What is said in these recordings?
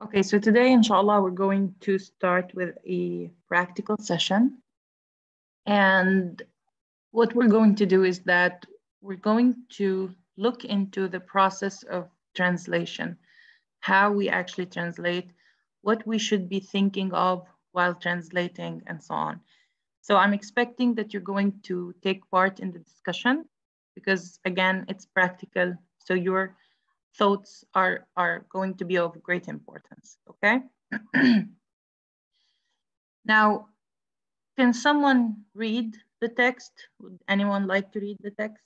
Okay, so today, inshallah, we're going to start with a practical session. And what we're going to do is that we're going to look into the process of translation, how we actually translate, what we should be thinking of while translating, and so on. So I'm expecting that you're going to take part in the discussion because, again, it's practical. So your thoughts are going to be of great importance, okay? Now, can someone read the text? Would anyone like to read the text?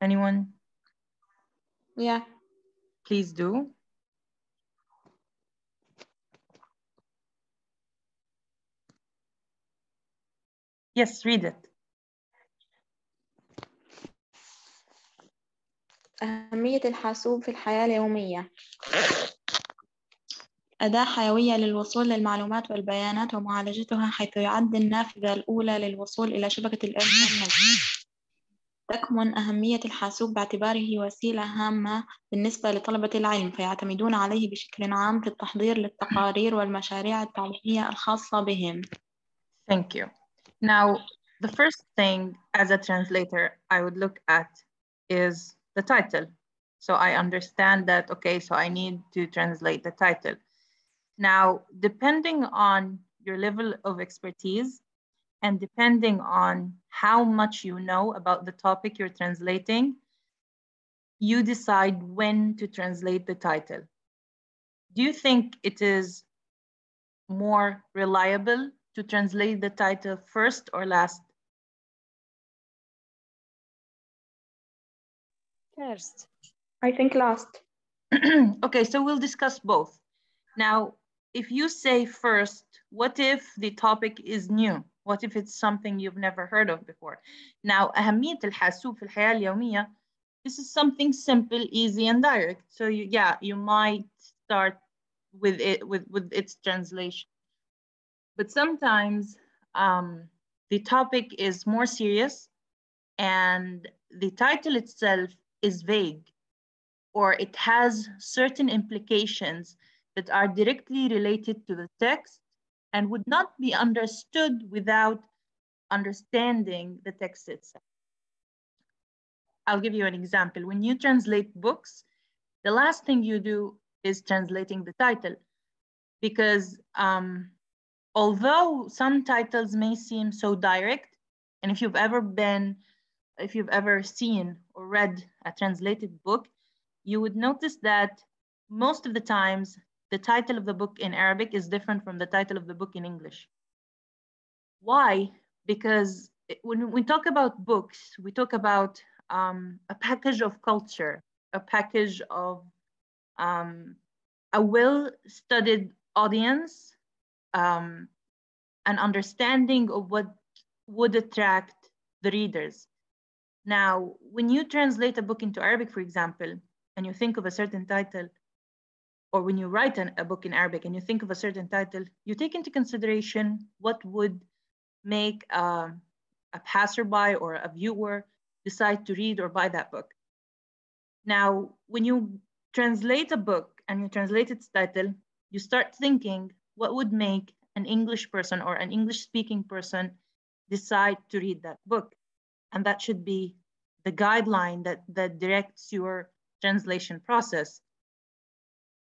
Anyone? Yeah. Please do. Yes, read it. أهمية الحاسوب في الحياة اليومية. أداة حيوية للوصول للمعلومات والبيانات ومعالجتها، حيث يعد النافذة الأولى للوصول إلى شبكة الإنترنت. تكمن أهمية الحاسوب باعتباره وسيلة هامة بالنسبة لطلبة العلم، فيعتمدون عليه بشكل عام في التحضير للتقارير والمشاريع التعليمية الخاصة بهم. Thank you. Now, the first thing as a translator I would look at is the title. So I understand that, okay, so I need to translate the title. Now, depending on your level of expertise and depending on how much you know about the topic you're translating, you decide when to translate the title. Do you think it is more reliable to translate the title first or last? First. I think last. Okay, so we'll discuss both. Now, if you say first, what if the topic is new? What if it's something you've never heard of before? Now, أهمية الحاسوب في الحياة اليومية, this is something simple, easy, and direct. So you might start with it with its translation. But sometimes the topic is more serious and the title itself is vague, or it has certain implications that are directly related to the text and would not be understood without understanding the text itself. I'll give you an example. When you translate books, the last thing you do is translating the title, because although some titles may seem so direct, and if you've ever seen or read a translated book, you would notice that most of the times the title of the book in Arabic is different from the title of the book in English. Why? Because when we talk about books, we talk about a package of culture, a package of a well-studied audience, an understanding of what would attract the readers. Now, when you translate a book into Arabic, for example, and you think of a certain title, or when you write a book in Arabic and you think of a certain title, you take into consideration what would make a passerby or a viewer decide to read or buy that book. Now, when you translate a book and you translate its title, you start thinking what would make an English person or an English-speaking person decide to read that book. And that should be the guideline that directs your translation process.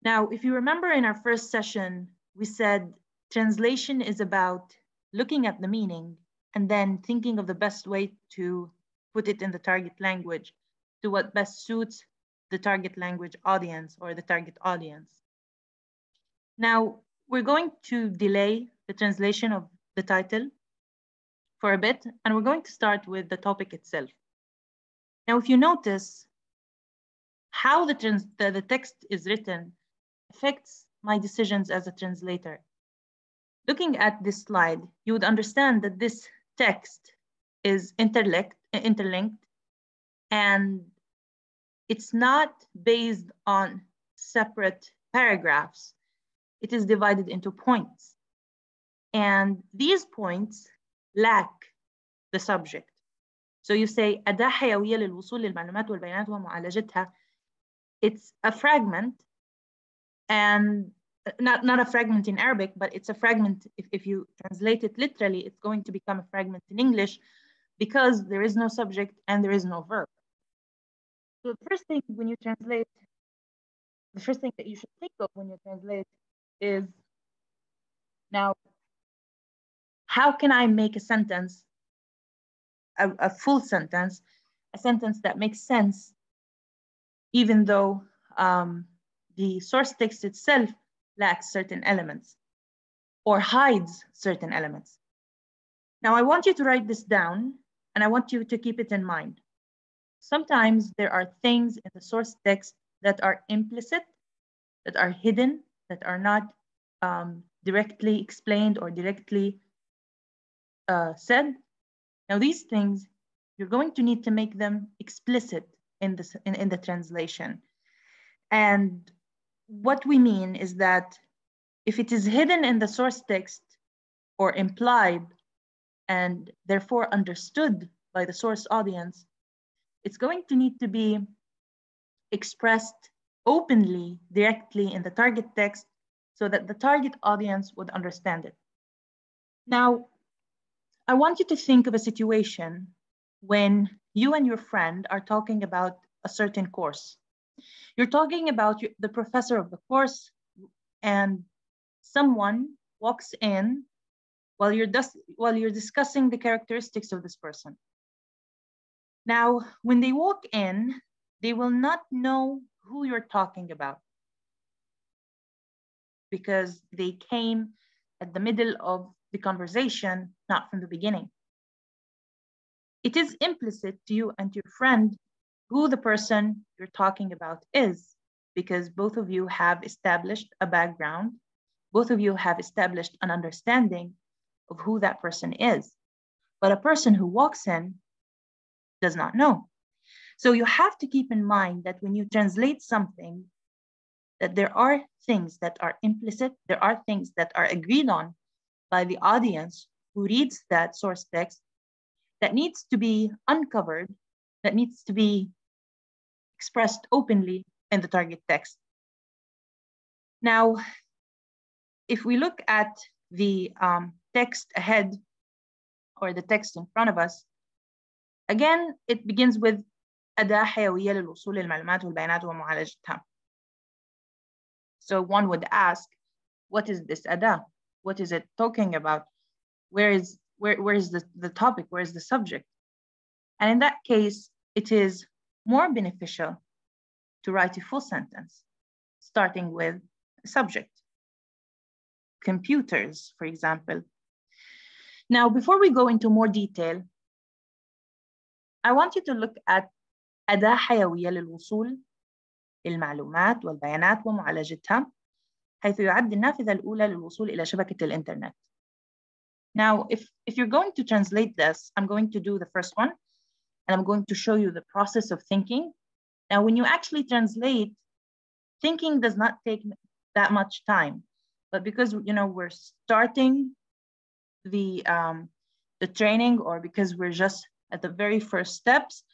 Now, if you remember in our first session, we said translation is about looking at the meaning and then thinking of the best way to put it in the target language to what best suits the target language audience or the target audience. Now, we're going to delay the translation of the title for a bit, and we're going to start with the topic itself. Now, if you notice, how the text is written affects my decisions as a translator. Looking at this slide, you would understand that this text is interlinked, and it's not based on separate paragraphs. It is divided into points. And these points lack the subject. So you say أداة حيوية للوصول للمعلومات والبيانات ومعالجتها. It's a fragment, and not a fragment in Arabic, but it's a fragment. If you translate it literally, it's going to become a fragment in English because there is no subject and there is no verb. So the first thing when you translate, the first thing that you should think of when you translate is, now, how can I make a sentence, a full sentence, a sentence that makes sense, even though the source text itself lacks certain elements or hides certain elements. Now, I want you to write this down, and I want you to keep it in mind. Sometimes there are things in the source text that are implicit, that are hidden, that are not directly explained or directly said. Now, these things, you're going to need to make them explicit in the translation. And what we mean is that if it is hidden in the source text or implied and therefore understood by the source audience, it's going to need to be expressed openly, directly in the target text so that the target audience would understand it. Now, I want you to think of a situation when you and your friend are talking about a certain course. You're talking about the professor of the course, and someone walks in while you're discussing the characteristics of this person. Now, when they walk in, they will not know who you're talking about because they came at the middle of the conversation, not from the beginning. It is implicit to you and your friend who the person you're talking about is, because both of you have established a background, both of you have established an understanding of who that person is. But a person who walks in does not know. So you have to keep in mind that when you translate something, that there are things that are implicit, there are things that are agreed on by the audience who reads that source text that needs to be uncovered, that needs to be expressed openly in the target text. Now, if we look at the text ahead or the text in front of us, again, it begins with أداة حيوية للوصول للمعلومات والبيانات ومعالجتها. So one would ask, what is this أداة? What is it talking about? Where is the topic? Where is the subject? And in that case, it is more beneficial to write a full sentence, starting with a subject. Computers, for example. Now, before we go into more detail, I want you to look at أداة حيوية للوصول للمعلومات والبيانات ومعالجتها، حيث يعد النافذة الأولى للوصول إلى شبكة الإنترنت. Now, if you're going to translate this, I'm going to do the first one, and I'm going to show you the process of thinking. Now, when you actually translate, thinking does not take that much time, but because we're starting the training, or because we're just at the very first steps,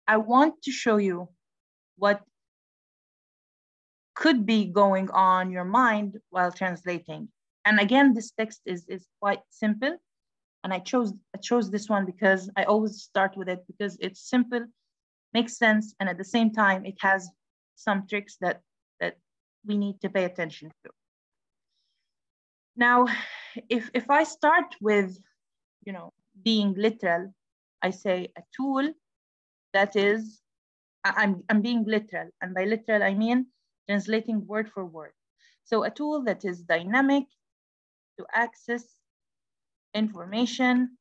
I want to show you what could be going on your mind while translating. And again, this text is quite simple, and I chose this one because I always start with it because it's simple, makes sense, and at the same time, it has some tricks that we need to pay attention to. Now, if I start with, being literal, I say a tool that is, I'm being literal, and by literal, I mean translating word for word. So a tool that is dynamic to access information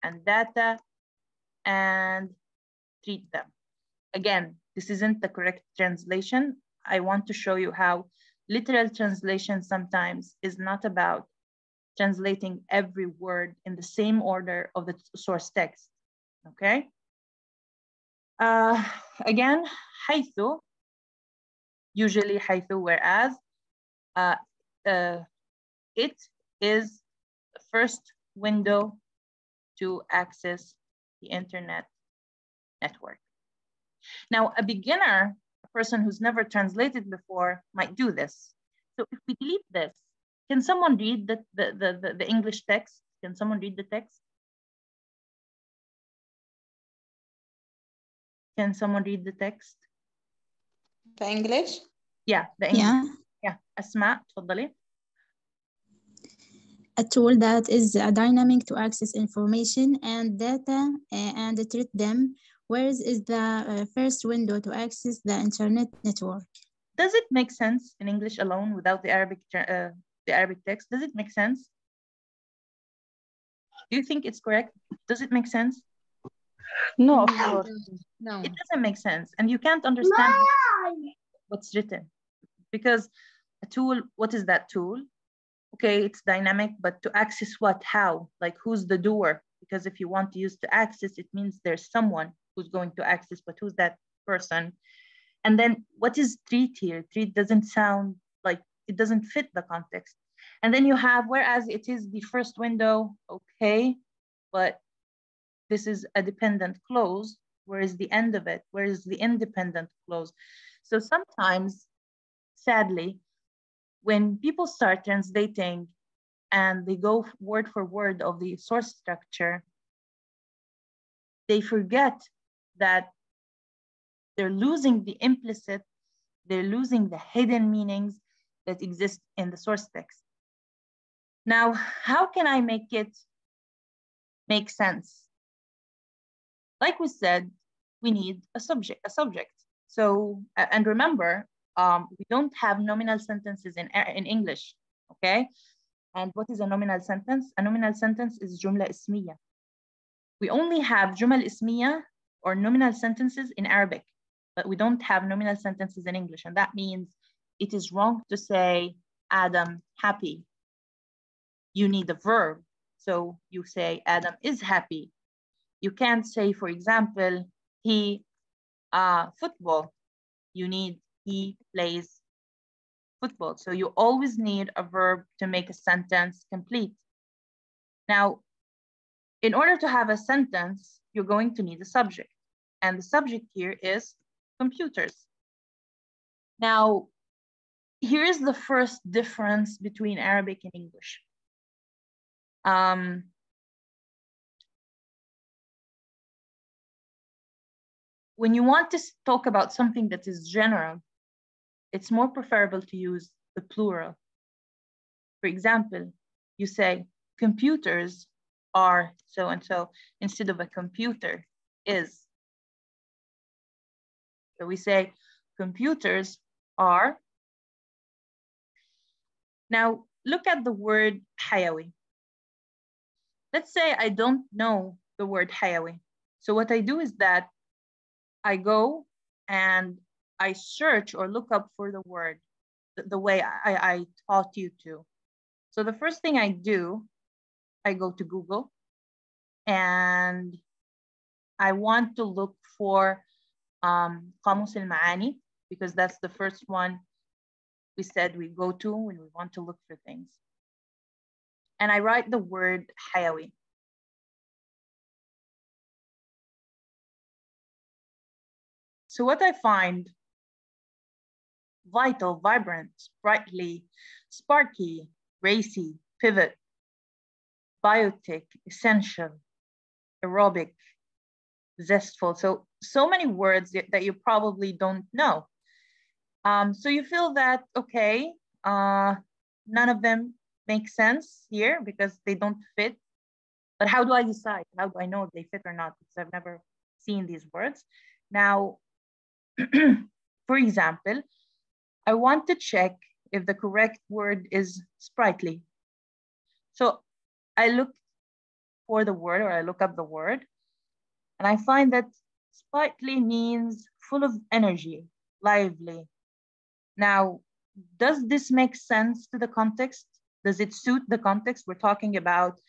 and data and treat them. Again, this isn't the correct translation. I want to show you how literal translation sometimes is not about translating every word in the same order of the source text, okay? Again, حيث, usually حيث, whereas, it is the first window to access the internet network. Now, a beginner, a person who's never translated before, might do this. So if we delete this, can someone read the English text? Can someone read the text? Can someone read the text? The English? Yeah, the English. Yeah. Asma, تفضلي. A tool that is dynamic to access information and data and treat them, whereas is the first window to access the internet network. Does it make sense in English alone without the Arabic text? Does it make sense? Do you think it's correct? Does it make sense? No, of course. No. It doesn't make sense. And you can't understand what's written. Because a tool, what is that tool? Okay, it's dynamic, but to access what? How? Like, who's the doer? Because if you want to use to access, it means there's someone who's going to access, but who's that person? And then what is treat here? Treat doesn't sound like, it doesn't fit the context. And then you have, whereas it is the first window, okay, but this is a dependent clause, where is the end of it? Where is the independent clause? So sometimes, sadly, when people start translating and they go word for word of the source structure, they forget that they're losing the implicit, they're losing the hidden meanings that exist in the source text. Now, how can I make it make sense? Like we said, we need a subject. So, and remember, we don't have nominal sentences in English, okay? And what is a nominal sentence? A nominal sentence is jumla ismiya. We only have jumal ismiya or nominal sentences in Arabic, but we don't have nominal sentences in English. And that means it is wrong to say Adam happy. You need a verb. So you say Adam is happy. You can't say, for example, he football. You need he plays football. So you always need a verb to make a sentence complete. Now, in order to have a sentence, you're going to need a subject. And the subject here is computers. Now, here is the first difference between Arabic and English. When you want to talk about something that is general, it's more preferable to use the plural. For example, you say computers are so-and-so instead of a computer is. So we say computers are. Now look at the word hayawi. Let's say I don't know the word hayawi. So what I do is that I go and I search or look up for the word the way I taught you to. So the first thing I do, I go to Google and I want to look for Qamus al-Ma'ani, because that's the first one we said we go to when we want to look for things. And I write the word hayawi. So what I find: vital, vibrant, sprightly, sparky, racy, pivot, biotic, essential, aerobic, zestful. So many words that you probably don't know. So you feel that, okay, none of them make sense here because they don't fit. But how do I decide? How do I know if they fit or not? Because I've never seen these words. Now, for example, I want to check if the correct word is sprightly. So I look for the word, or I look up the word, and I find that sprightly means full of energy, lively. Now, does this make sense to the context? Does it suit the context? We're talking about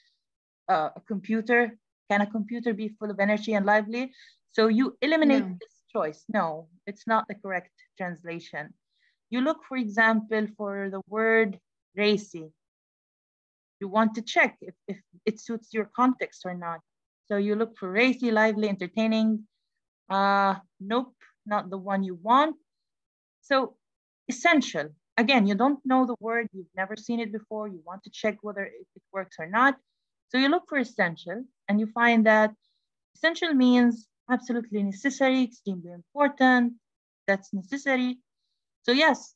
a computer. Can a computer be full of energy and lively? So you eliminate this choice. No, it's not the correct translation. You look, for example, for the word racy. You want to check if it suits your context or not. So you look for racy, lively, entertaining, Nope, not the one you want. So essential, again, you don't know the word, you've never seen it before, you want to check whether it works or not. So you look for essential and you find that essential means absolutely necessary, extremely important, that's necessary. So yes,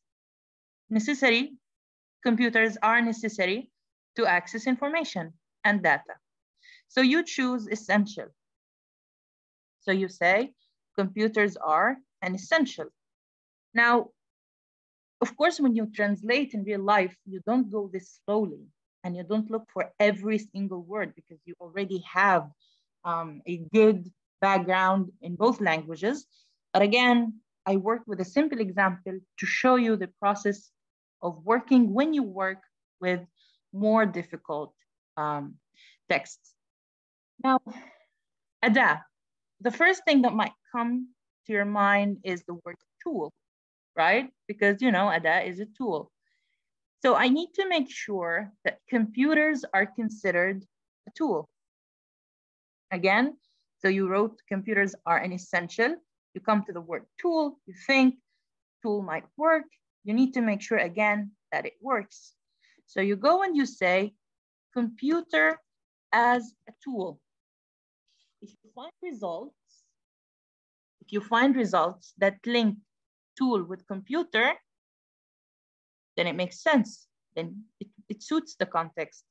necessary, computers are necessary to access information and data. So you choose essential. So you say computers are an essential. Now, of course, when you translate in real life, you don't go this slowly and you don't look for every single word because you already have a good background in both languages. But again, I worked with a simple example to show you the process of working when you work with more difficult texts. Now, أداة. The first thing that might come to your mind is the word tool, right? Because, you know, أداة is a tool. So I need to make sure that computers are considered a tool. Again, so you wrote computers are an essential. You come to the word tool, you think tool might work. You need to make sure again that it works. So you go and you say computer as a tool. If you find results that link tool with computer, then it makes sense. Then it suits the context.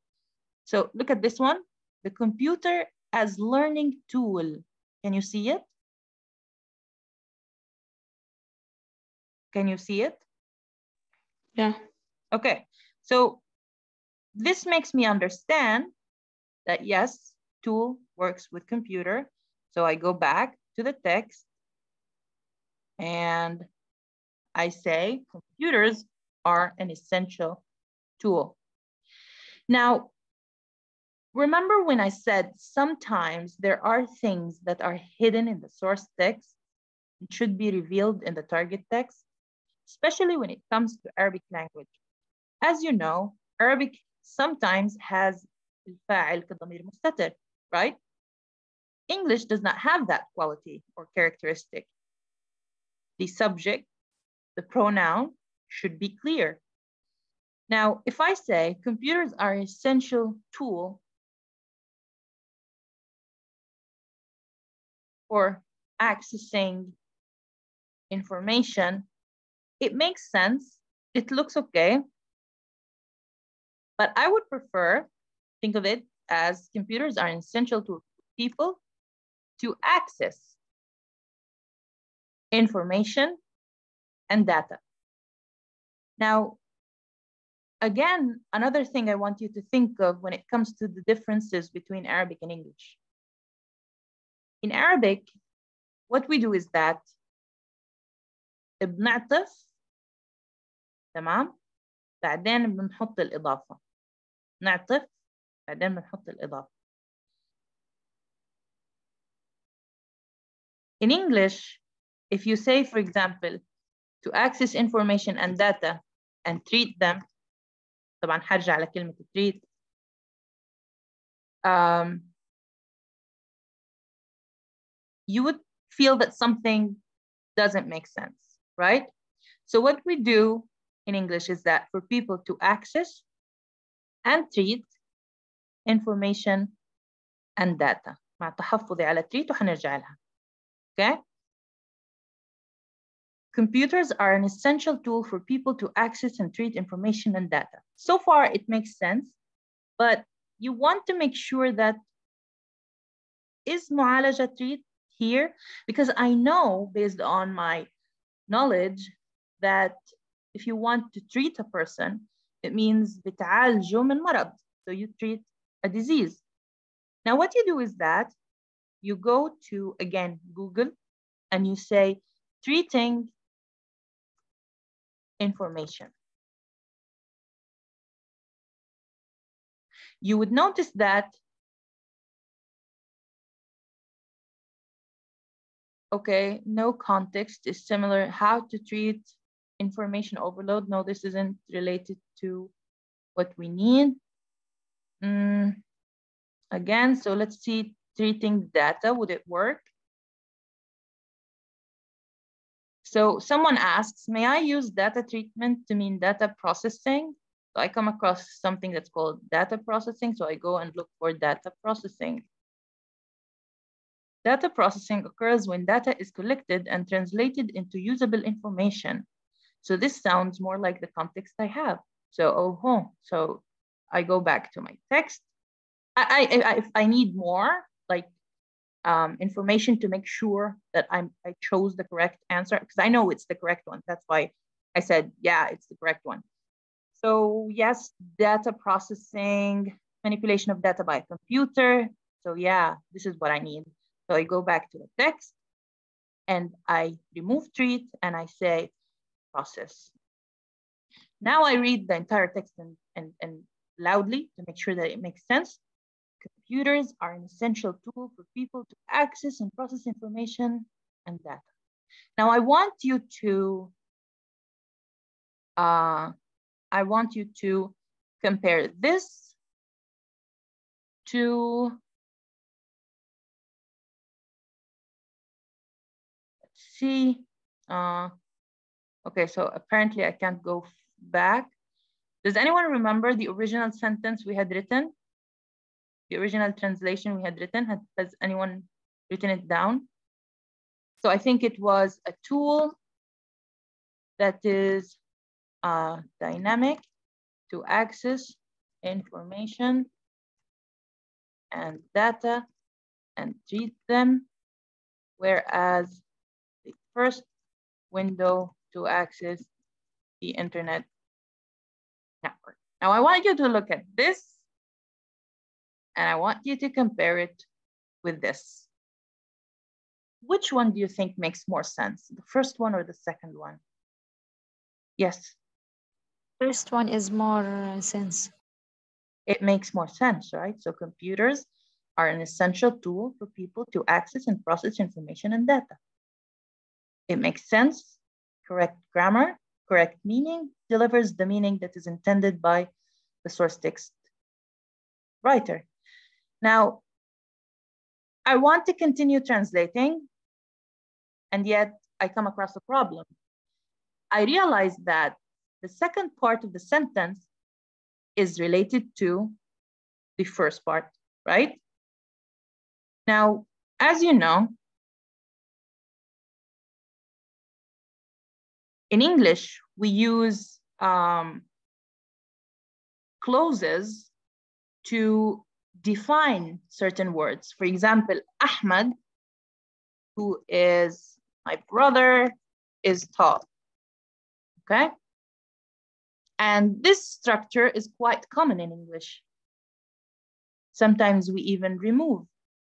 So look at this one, the computer as learning tool. Can you see it? Can you see it? Yeah. Okay, so this makes me understand that yes, tool works with computer. So I go back to the text and I say computers are an essential tool. Now, remember when I said sometimes there are things that are hidden in the source text and should be revealed in the target text, especially when it comes to Arabic language. As you know, Arabic sometimes has الفاعل كضمير مستتر, right? English does not have that quality or characteristic. The subject, the pronoun should be clear. Now, if I say computers are an essential tool for accessing information, it makes sense. It looks okay. But I would prefer, think of it as computers are an essential tool for people to access information and data. Now, again, another thing I want you to think of when it comes to the differences between Arabic and English. In Arabic, what we do is that بنعطف تمام بعدين بنحط الإضافة نعطف بعدين بنحط الإضافة. In English, if you say, for example, to access information and data and treat them, طبعا حرجع على كلمة treat, you would feel that something doesn't make sense, right? So what we do in English is that for people to access and treat information and data. مع تحفظي على treat وحنرجع لها. Okay? Computers are an essential tool for people to access and treat information and data. So far, it makes sense, but you want to make sure that is معالجة treat here? Because I know, based on my knowledge, that if you want to treat a person, it means بتعالجه من مرض. So you treat a disease. Now, what you do is that you go to, again, Google, and you say, treating information. You would notice that, okay, no context is similar. How to treat information overload. No, this isn't related to what we need. Again, so let's see, treating data, would it work? So someone asks, may I use data treatment to mean data processing? So I come across something that's called data processing. So I go and look for data processing. Data processing occurs when data is collected and translated into usable information. So this sounds more like the context I have. So, so I go back to my text. If I need more, like information to make sure that I chose the correct answer, because I know it's the correct one. That's why I said, yeah, it's the correct one. So yes, data processing, manipulation of data by a computer. So yeah, this is what I need. So I go back to the text and I remove treat and I say process. Now I read the entire text and loudly to make sure that it makes sense. Computers are an essential tool for people to access and process information and data. Now I want you to compare this to, let's see. Okay, so apparently I can't go back. Does anyone remember the original sentence we had written? The original translation we had written, has anyone written it down? So I think it was a tool that is dynamic to access information and data and treat them, whereas the first window to access the internet network. Now I want you to look at this and I want you to compare it with this. Which one do you think makes more sense? The first one or the second one? Yes. First one is more sense. It makes more sense, right? So computers are an essential tool for people to access and process information and data. It makes sense, correct grammar, correct meaning, delivers the meaning that is intended by the source text writer. Now, I want to continue translating, and yet I come across a problem. I realize that the second part of the sentence is related to the first part, right? Now, as you know, in English, we use clauses to define certain words. For example, Ahmad, who is my brother, is tall, okay? And this structure is quite common in English. Sometimes we even remove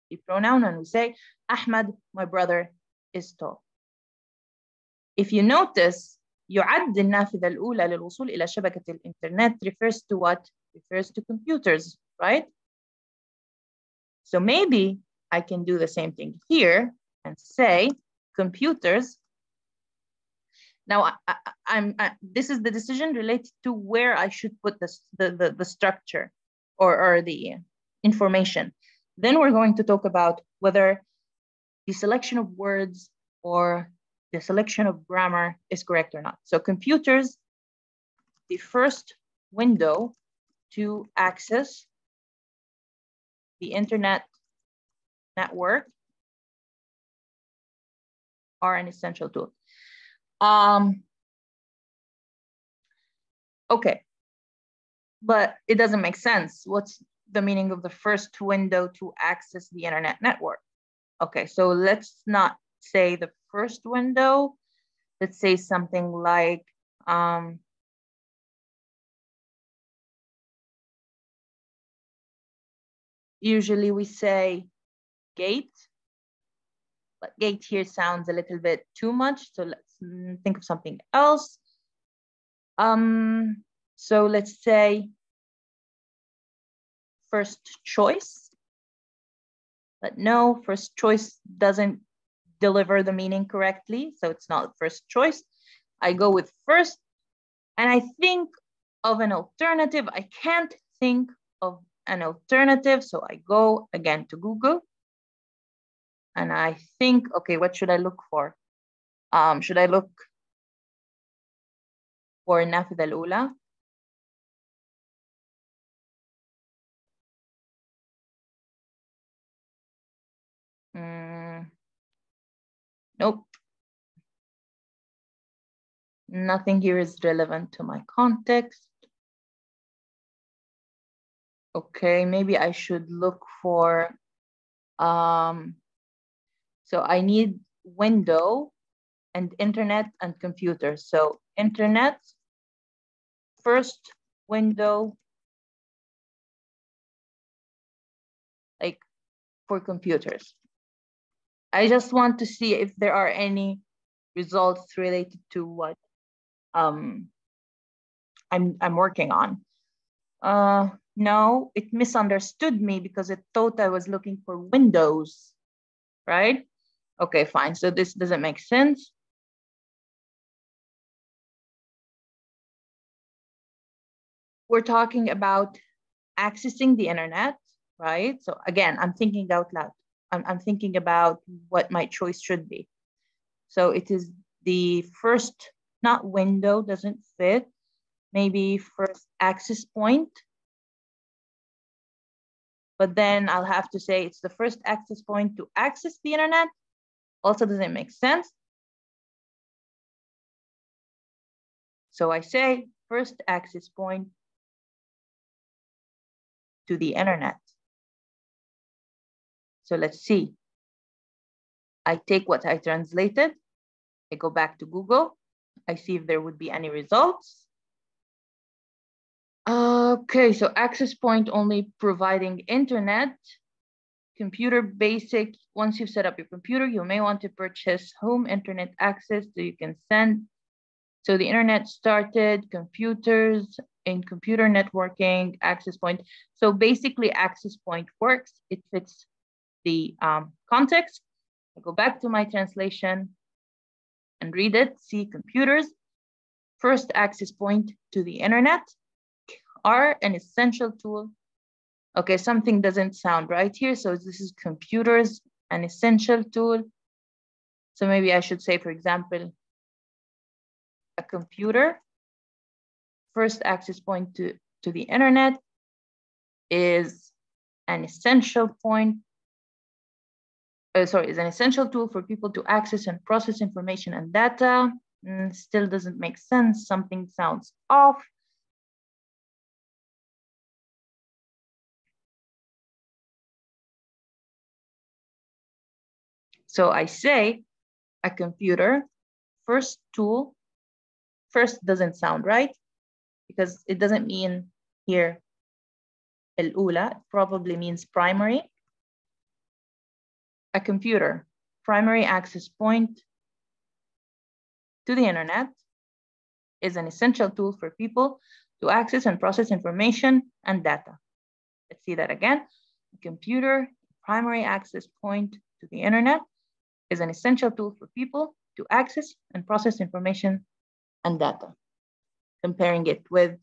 the pronoun and we say, Ahmad, my brother, is tall. If you notice, يعد النافذة الأولى للوصول إلى شبكة الإنترنت refers to what? Refers to computers, right? So maybe I can do the same thing here and say computers. Now, this is the decision related to where I should put the structure or the information. Then we're going to talk about whether the selection of words or the selection of grammar is correct or not. So computers, the first window to access the internet network, are an essential tool. Okay, but it doesn't make sense. What's the meaning of the first window to access the internet network? Okay, so let's not say the first window. Let's say something like, usually we say gate, but gate here sounds a little bit too much. So let's think of something else. So let's say first choice, but no, first choice doesn't deliver the meaning correctly. So it's not first choice. I go with first, and I think of an alternative. I can't think of an alternative. So I go again to Google and I think, okay, what should I look for? Should I look for النافذة الأولى? Nope. Nothing here is relevant to my context. Okay, maybe I should look for, so I need window and internet and computer. So internet, first window, like for computers. I just want to see if there are any results related to what I'm working on. No, it misunderstood me because it thought I was looking for windows, right? Okay, fine. So this doesn't make sense. We're talking about accessing the internet, right? So again, I'm thinking out loud. I'm thinking about what my choice should be. So it is the first, not window, doesn't fit. Maybe first access point. But then I'll have to say it's the first access point to access the internet. Also doesn't make sense. So I say first access point to the internet. So let's see. I take what I translated. I go back to Google. I see if there would be any results. Okay, so access point only providing internet. Computer basic, once you've set up your computer, you may want to purchase home internet access so you can send. So the internet started, computers, in computer networking, access point. So basically access point works, it fits the context. I go back to my translation and read it, see computers, first access point to the internet, are an essential tool. Okay, something doesn't sound right here. So this is computers, an essential tool. So maybe I should say, for example, a computer, first access point to the internet is an essential point. Is an essential tool for people to access and process information and data. Still doesn't make sense. Something sounds off. So I say a computer, first tool, first doesn't sound right because it doesn't mean here الأولى, it probably means primary. A computer, primary access point to the internet is an essential tool for people to access and process information and data. Let's see that again. A computer, primary access point to the internet is an essential tool for people to access and process information and data. Comparing it with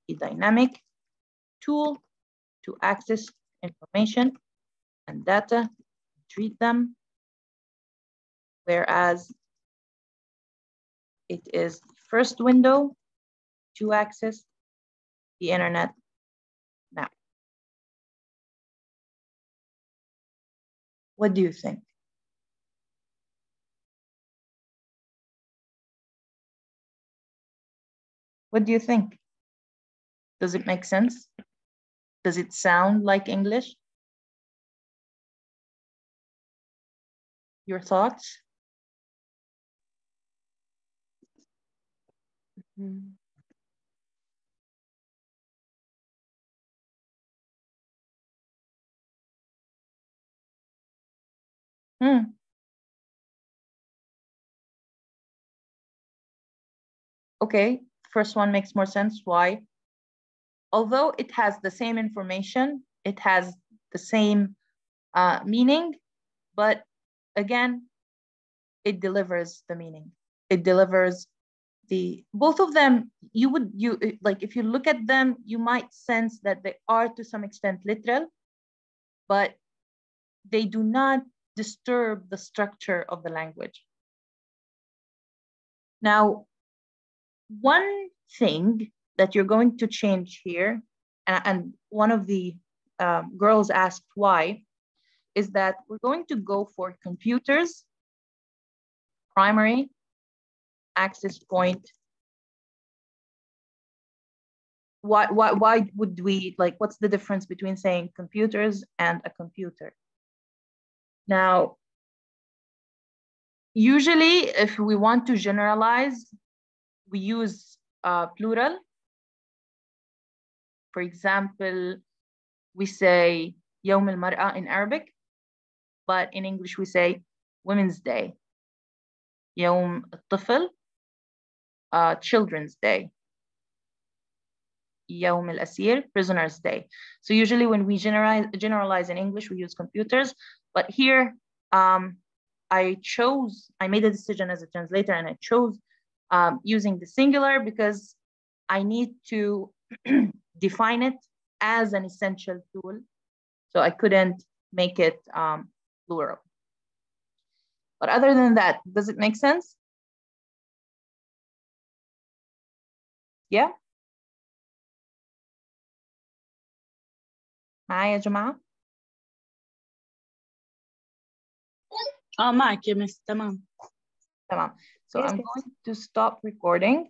a dynamic tool to access information and data, treat them, whereas it is the first window to access the internet now. What do you think? What do you think? Does it make sense? Does it sound like English? Your thoughts? Okay, first one makes more sense. Why? Although it has the same information, it has the same meaning, but again, it delivers the meaning. It delivers both of them. Like if you look at them, you might sense that they are to some extent literal, but they do not disturb the structure of the language. Now, one thing that you're going to change here, and one of the girls asked why, is that we're going to go for computers, primary, access point. Why would we, like, what's the difference between saying computers and a computer? Now, usually if we want to generalize, we use plural. For example, we say يوم المرأة in Arabic, but in English we say Women's Day. يوم الطفل, Children's Day. يوم الأسير, Prisoner's Day. So usually when we generalize in English, we use computers, but here I made a decision as a translator, and I chose using the singular because I need to define it as an essential tool. So I couldn't make it plural. But other than that, does it make sense? Yeah? معايا يا جماعة؟ معك يا مس. تمام. تمام. So I'm going to stop recording.